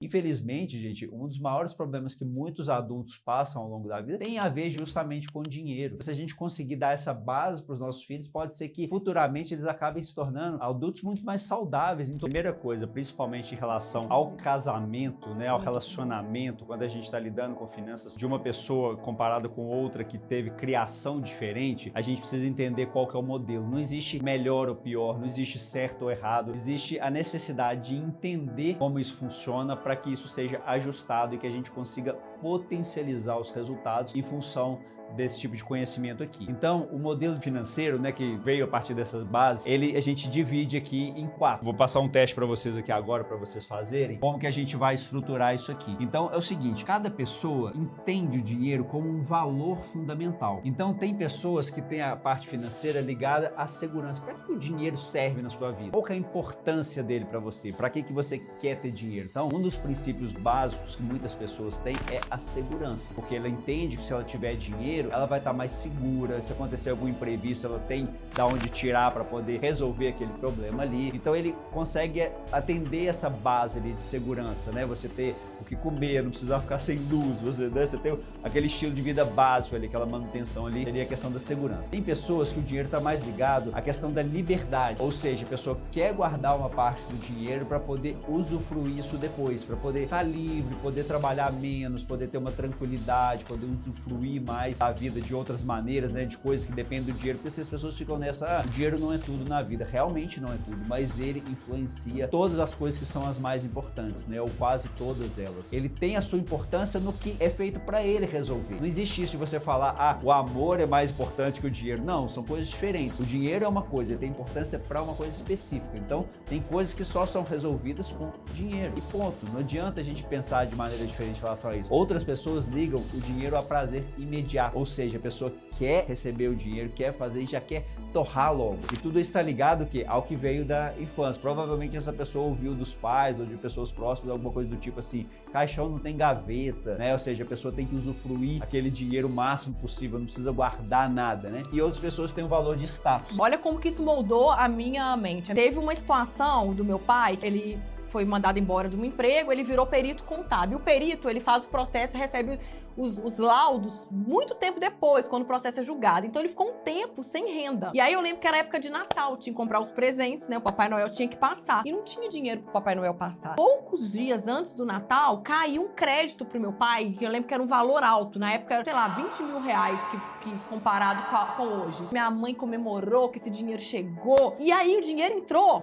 Infelizmente, gente, um dos maiores problemas que muitos adultos passam ao longo da vida tem a ver justamente com dinheiro. Se a gente conseguir dar essa base para os nossos filhos, pode ser que futuramente eles acabem se tornando adultos muito mais saudáveis. Então, primeira coisa, principalmente em relação ao casamento, né, ao relacionamento, quando a gente está lidando com finanças de uma pessoa comparada com outra que teve criação diferente, a gente precisa entender qual que é o modelo. Não existe melhor ou pior, não existe certo ou errado, existe a necessidade de entender como isso funciona para que isso seja ajustado e que a gente consiga potencializar os resultados em função desse tipo de conhecimento aqui. Então, o modelo financeiro, né, que veio a partir dessas bases, a gente divide aqui em 4. Vou passar um teste para vocês aqui agora, para vocês fazerem, como que a gente vai estruturar isso aqui. Então, é o seguinte, cada pessoa entende o dinheiro como um valor fundamental. Então, tem pessoas que têm a parte financeira ligada à segurança. Para que o dinheiro serve na sua vida? Qual que é a importância dele para você? Para que você quer ter dinheiro? Então, um dos princípios básicos que muitas pessoas têm é a segurança, porque ela entende que se ela tiver dinheiro, ela vai estar mais segura. Se acontecer algum imprevisto, ela tem da onde tirar para poder resolver aquele problema ali. Então ele consegue atender essa base ali de segurança, né? Você ter o que comer, não precisar ficar sem luz, você ter aquele estilo de vida básico ali, aquela manutenção ali, seria a questão da segurança. Tem pessoas que o dinheiro está mais ligado à questão da liberdade, ou seja, a pessoa quer guardar uma parte do dinheiro para poder usufruir isso depois, para poder estar livre, poder trabalhar menos, poder ter uma tranquilidade, poder usufruir mais a vida de outras maneiras, né, de coisas que dependem do dinheiro, porque se as pessoas ficam nessa, o dinheiro não é tudo na vida, realmente não é tudo, mas ele influencia todas as coisas que são as mais importantes, né, ou quase todas elas. Ele tem a sua importância no que é feito para ele resolver. Não existe isso de você falar, o amor é mais importante que o dinheiro. Não, são coisas diferentes. O dinheiro é uma coisa, ele tem importância para uma coisa específica. Então, tem coisas que só são resolvidas com dinheiro. E ponto. Não adianta a gente pensar de maneira diferente em relação a isso. Outras pessoas ligam o dinheiro a prazer imediato. Ou seja, a pessoa quer receber o dinheiro, quer fazer e já quer torrar logo. E tudo isso está ligado ao que veio da infância. Provavelmente essa pessoa ouviu dos pais ou de pessoas próximas, alguma coisa do tipo assim, caixão não tem gaveta, né? Ou seja, a pessoa tem que usufruir aquele dinheiro o máximo possível, não precisa guardar nada, né? E outras pessoas têm um valor de status. Olha como que isso moldou a minha mente. Teve uma situação do meu pai, ele foi mandado embora de um emprego, ele virou perito contábil. O perito, ele faz o processo e recebe os laudos muito tempo depois, quando o processo é julgado. Então ele ficou um tempo sem renda. E aí eu lembro que era época de Natal, tinha que comprar os presentes, né? O Papai Noel tinha que passar. E não tinha dinheiro pro Papai Noel passar. Poucos dias antes do Natal, caiu um crédito pro meu pai, que eu lembro que era um valor alto. Na época era, sei lá, 20 mil reais que comparado com hoje. Minha mãe comemorou que esse dinheiro chegou. E aí o dinheiro entrou.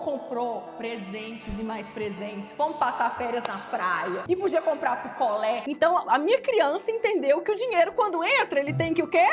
Comprou presentes e mais presentes. Fomos passar férias na praia. E podia comprar picolé. Então a minha criança entendeu que o dinheiro, quando entra, ele tem que o quê?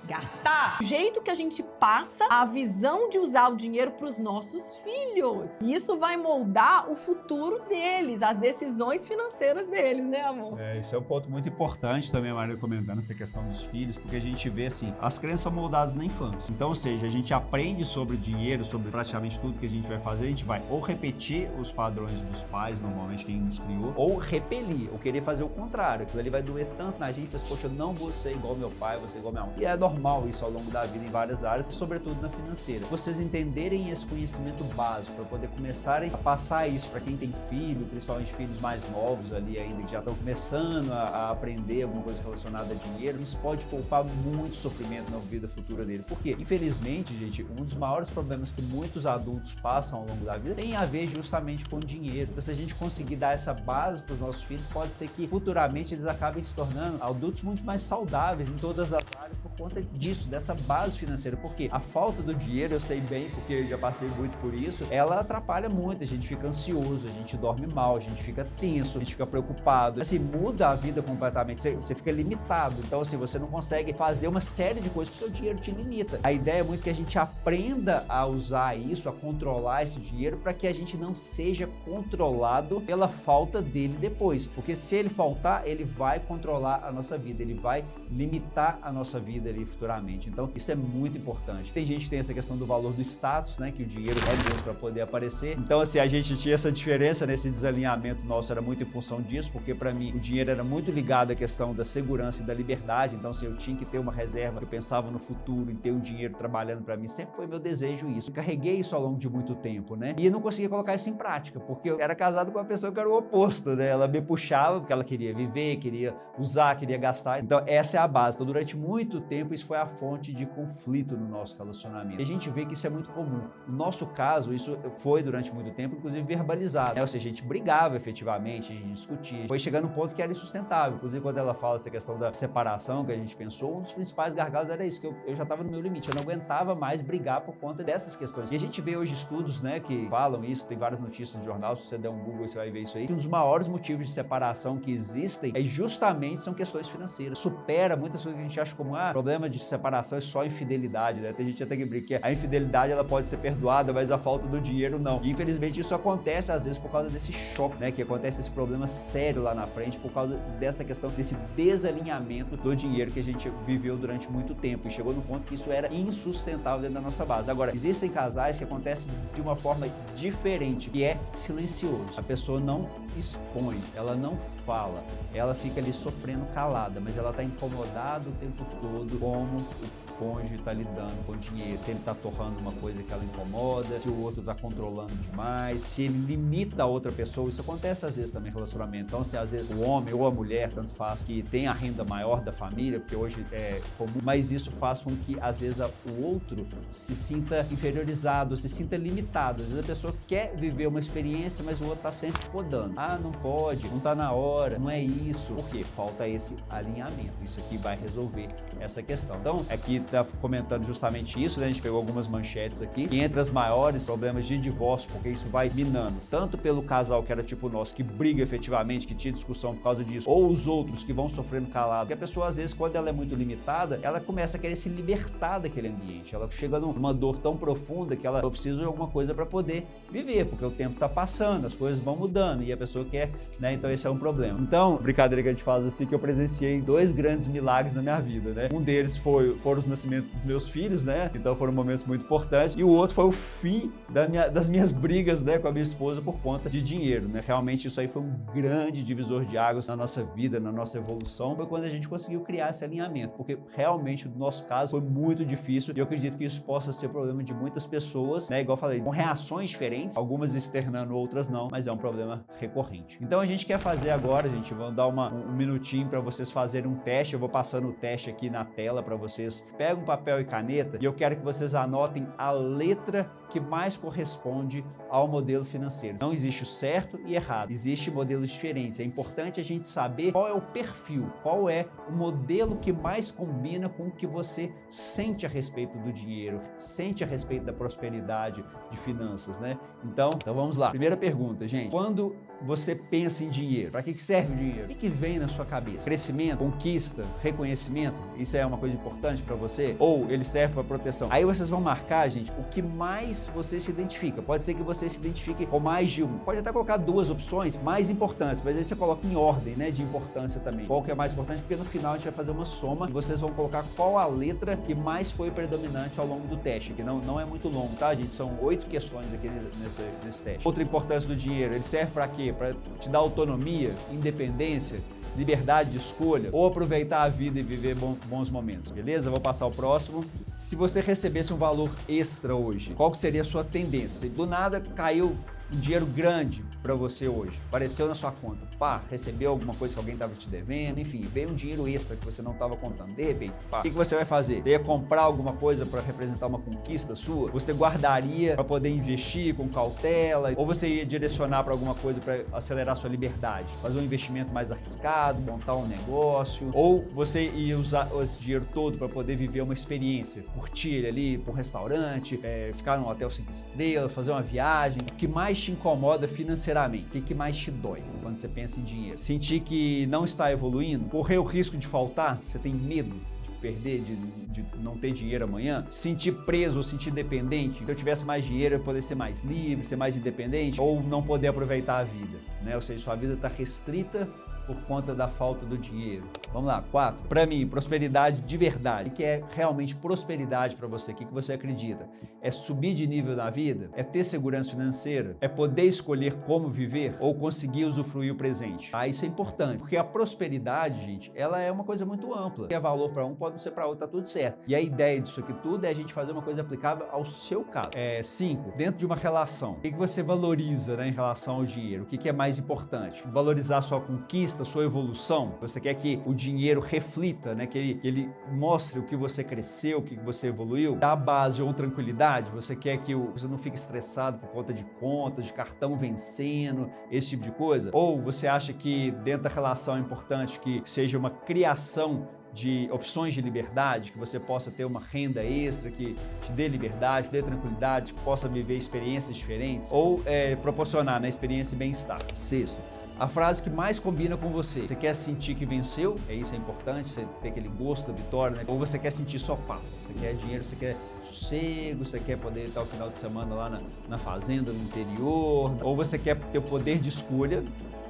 Gastar. O jeito que a gente passa a visão de usar o dinheiro para os nossos filhos. E isso vai moldar o futuro deles, as decisões financeiras deles, né, amor? Esse é um ponto muito importante também, a Maria comentando essa questão dos filhos, porque a gente vê assim, as crianças são moldadas na infância. Então, ou seja, a gente aprende sobre dinheiro, sobre praticamente tudo que a gente vai fazer, a gente vai ou repetir os padrões dos pais, normalmente quem nos criou, ou repelir, ou querer fazer o contrário. Aquilo ali vai doer tanto na gente, poxa, eu não vou ser igual meu pai, vou ser igual minha mãe. E é normal isso ao longo da vida em várias áreas, sobretudo na financeira. Vocês entenderem esse conhecimento básico para poder começarem a passar isso para quem tem filho, principalmente filhos mais novos ali ainda, que já estão começando a aprender alguma coisa relacionada a dinheiro, isso pode poupar muito sofrimento na vida futura dele. Porque, infelizmente, gente, um dos maiores problemas que muitos adultos passam ao longo da vida tem a ver justamente com dinheiro. Então, se a gente conseguir dar essa base para os nossos filhos, pode ser que futuramente eles acabem se tornando adultos muito mais saudáveis em todas as áreas por conta disso, dessa base financeira, porque a falta do dinheiro, eu sei bem, porque eu já passei muito por isso, ela atrapalha muito, a gente fica ansioso, a gente dorme mal, a gente fica tenso, a gente fica preocupado, assim, muda a vida completamente, você fica limitado, então assim, você não consegue fazer uma série de coisas porque o dinheiro te limita. A ideia é muito que a gente aprenda a usar isso, a controlar esse dinheiro, para que a gente não seja controlado pela falta dele depois, porque se ele faltar, ele vai controlar a nossa vida, ele vai limitar a nossa vida ali futuramente. Então, isso é muito importante. Tem gente que tem essa questão do valor do status, né, que o dinheiro é mesmo para poder aparecer. Então, assim, a gente tinha essa diferença nesse desalinhamento nosso, era muito em função disso, porque para mim o dinheiro era muito ligado à questão da segurança e da liberdade. Então, assim, eu tinha que ter uma reserva, eu pensava no futuro, em ter um dinheiro trabalhando para mim, sempre foi meu desejo isso. Eu carreguei isso ao longo de muito tempo, né? E eu não conseguia colocar isso em prática, porque eu era casado com uma pessoa que era o oposto, né? Ela me puxava porque ela queria viver, queria usar, queria gastar. Então, essa é a base. Então, durante muito tempo, isso foi a fonte de conflito no nosso relacionamento. E a gente vê que isso é muito comum. No nosso caso, isso foi durante muito tempo, inclusive verbalizado, né? Ou seja, a gente brigava efetivamente, a gente discutia. Foi chegando um ponto que era insustentável. Inclusive, quando ela fala essa questão da separação que a gente pensou, um dos principais gargalos era isso, que eu já estava no meu limite. Eu não aguentava mais brigar por conta dessas questões. E a gente vê hoje estudos, né, que falam isso, tem várias notícias no jornal, se você der um Google, você vai ver isso aí. Um dos maiores motivos de separação que existem justamente são questões financeiras. Supera muitas coisas que a gente acha como, problema de separação é só infidelidade, né? Tem gente até que brinca que a infidelidade ela pode ser perdoada, mas a falta do dinheiro não. E infelizmente isso acontece às vezes por causa desse choque, né? Que acontece esse problema sério lá na frente por causa dessa questão, desse desalinhamento do dinheiro que a gente viveu durante muito tempo e chegou no ponto que isso era insustentável dentro da nossa base. Agora, existem casais que acontecem de uma forma diferente, que é silencioso. A pessoa não expõe, ela não fala, ela fica ali sofrendo calada, mas ela está incomodada o tempo todo como o cônjuge está lidando com o dinheiro, se ele está torrando uma coisa que ela incomoda, se o outro está controlando demais, se ele limita a outra pessoa. Isso acontece às vezes também em relacionamento. Então, se às vezes o homem ou a mulher, tanto faz, que tem a renda maior da família, porque hoje é comum, mas isso faz com que às vezes o outro se sinta inferiorizado, se sinta limitado. Às vezes a pessoa quer viver uma experiência, mas o outro está sempre podando. Não pode, não está na hora, não é isso. Por quê? Falta esse alinhamento. Isso aqui vai resolver essa questão. Então, aqui está comentando justamente isso, né? A gente pegou algumas manchetes aqui, e entre as maiores problemas de divórcio, porque isso vai minando, tanto pelo casal que era tipo nosso, que briga efetivamente, que tinha discussão por causa disso, ou os outros que vão sofrendo calado, porque a pessoa às vezes, quando ela é muito limitada, ela começa a querer se libertar daquele ambiente, ela chega numa dor tão profunda que ela precisa de alguma coisa para poder viver, porque o tempo está passando, as coisas vão mudando, e a pessoa quer, né? Então esse é um problema. Então, brincadeira que a gente faz assim, que eu presenciei 2 grandes milagres na minha vida, né? Um deles foram os nascimentos dos meus filhos, né? Então foram momentos muito importantes. E o outro foi o fim das minhas brigas, né, com a minha esposa por conta de dinheiro, né? Realmente isso aí foi um grande divisor de águas na nossa vida, na nossa evolução. Foi quando a gente conseguiu criar esse alinhamento, porque realmente no nosso caso foi muito difícil e eu acredito que isso possa ser problema de muitas pessoas, né? Igual eu falei, com reações diferentes, algumas externando, outras não, mas é um problema recorrente. Então a gente quer fazer agora, gente, vamos dar um minutinho para vocês fazerem um teste. Eu vou passando o teste aqui na tela para vocês. Pega um papel e caneta e eu quero que vocês anotem a letra que mais corresponde ao modelo financeiro. Não existe o certo e errado, existem modelos diferentes. É importante a gente saber qual é o perfil, qual é o modelo que mais combina com o que você sente a respeito do dinheiro, sente a respeito da prosperidade, de finanças, né? Então vamos lá. Primeira pergunta, gente. Quando você pensa em dinheiro, para que serve o dinheiro? O que vem na sua cabeça? Crescimento, conquista, reconhecimento? Isso é uma coisa importante para você? Ou ele serve para proteção? Aí vocês vão marcar, gente, o que mais você se identifica. Pode ser que você se identifique com mais de um. Pode até colocar 2 opções mais importantes, mas aí você coloca em ordem, né, de importância também. Qual que é mais importante? Porque no final a gente vai fazer uma soma e vocês vão colocar qual a letra que mais foi predominante ao longo do teste, que não é muito longo, tá, gente? São 8 questões aqui nesse teste. Outra importância do dinheiro, ele serve para quê? Para te dar autonomia, independência, liberdade de escolha, ou aproveitar a vida e viver bons momentos, beleza? Vou passar o próximo. Se você recebesse um valor extra hoje, qual que seria a sua tendência? Do nada caiu um dinheiro grande para você hoje, apareceu na sua conta, recebeu alguma coisa que alguém estava te devendo, enfim, veio um dinheiro extra que você não estava contando, de repente, o que você vai fazer? Você ia comprar alguma coisa para representar uma conquista sua? Você guardaria para poder investir com cautela? Ou você ia direcionar para alguma coisa para acelerar sua liberdade? Fazer um investimento mais arriscado, montar um negócio? Ou você ia usar esse dinheiro todo para poder viver uma experiência, curtir ele ali para um restaurante, ficar num hotel 5 estrelas, fazer uma viagem? O que mais te incomoda financeiramente? O que mais te dói quando você pensa em dinheiro? Sentir que não está evoluindo? Correr o risco de faltar? Você tem medo de perder, de não ter dinheiro amanhã? Sentir preso ou sentir dependente? Se eu tivesse mais dinheiro, eu poderia ser mais livre, ser mais independente? Ou não poder aproveitar a vida, né? Ou seja, sua vida está restrita por conta da falta do dinheiro. Vamos lá, 4. Para mim, prosperidade de verdade. O que é realmente prosperidade para você? O que você acredita? É subir de nível na vida? É ter segurança financeira? É poder escolher como viver? Ou conseguir usufruir o presente? Isso é importante, porque a prosperidade, gente, ela é uma coisa muito ampla. O que é valor para um pode não ser para outro, tá tudo certo. E a ideia disso aqui tudo é a gente fazer uma coisa aplicável ao seu caso. 5. Dentro de uma relação, o que você valoriza, né, em relação ao dinheiro? O que é mais importante? Valorizar sua conquista, sua evolução? Você quer que o dinheiro reflita, né, que ele mostre o que você cresceu, o que você evoluiu? Dá base ou tranquilidade? Você quer que você não fique estressado por conta de contas, de cartão vencendo, esse tipo de coisa? Ou você acha que dentro da relação é importante que seja uma criação de opções de liberdade, que você possa ter uma renda extra que te dê liberdade, dê tranquilidade, possa viver experiências diferentes, ou proporcionar, né, experiência e bem-estar. 6. A frase que mais combina com você. Você quer sentir que venceu? Isso é importante, você ter aquele gosto da vitória, né? Ou você quer sentir só paz? Você quer dinheiro, você quer sossego, você quer poder estar o final de semana lá na fazenda, no interior, ou você quer ter o poder de escolha,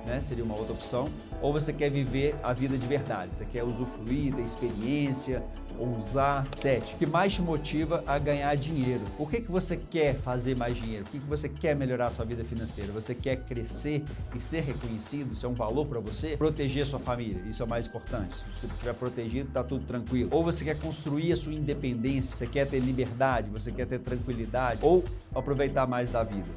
né? Seria uma outra opção. Ou você quer viver a vida de verdade, você quer usufruir da experiência, ousar. 7. O que mais te motiva a ganhar dinheiro? Por que você quer fazer mais dinheiro? Por que você quer melhorar a sua vida financeira? Você quer crescer e ser reconhecido? Isso é um valor para você? Proteger a sua família, isso é o mais importante. Se você estiver protegido, tá tudo tranquilo. Ou você quer construir a sua independência, você quer ter liberdade, você quer ter tranquilidade, ou aproveitar mais da vida.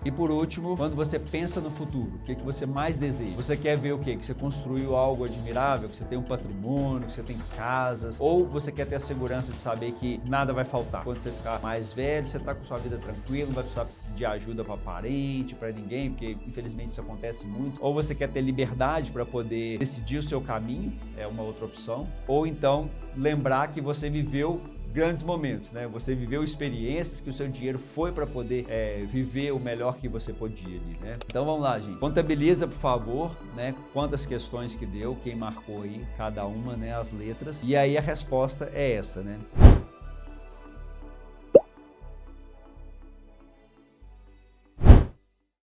E por último, quando você pensa no futuro, o que você mais deseja? Você quer ver o quê? Que você construiu algo admirável, que você tem um patrimônio, que você tem casas, ou você quer ter a segurança de saber que nada vai faltar? Quando você ficar mais velho, você tá com sua vida tranquila, não vai precisar de ajuda para parente, para ninguém, porque infelizmente isso acontece muito. Ou você quer ter liberdade para poder decidir o seu caminho, é uma outra opção. Ou então lembrar que você viveu grandes momentos, né? Você viveu experiências que o seu dinheiro foi para poder viver o melhor que você podia ali, né? Então vamos lá, gente. Contabiliza, por favor, né? Quantas questões que deu, quem marcou aí, cada uma, né? As letras. E aí a resposta é essa, né?